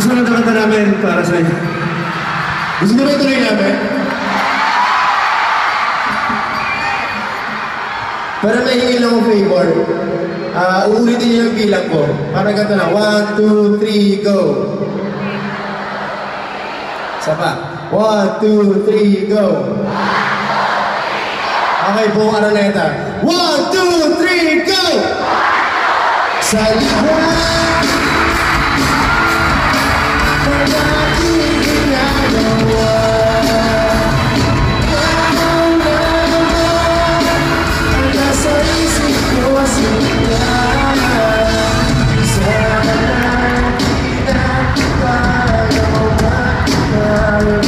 Gusto na kanta namin para sa inyo. Gusto na ba ituloy namin? Para may hingin lang ang favor. Uulitin niyo yung bilang ko. Para ganito na. 1, 2, 3, go! Isa pa. 1, 2, 3, go! Okay, buong Araneta. 1, 2, 3, go! Sa lahat ng aking ginagawa, ang nasa isip ko sila. Sana kita tayo magkakala.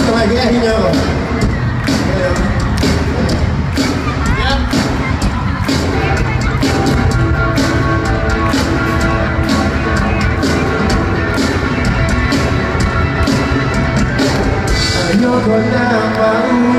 Kahit kailan naman. Ayoko na maulit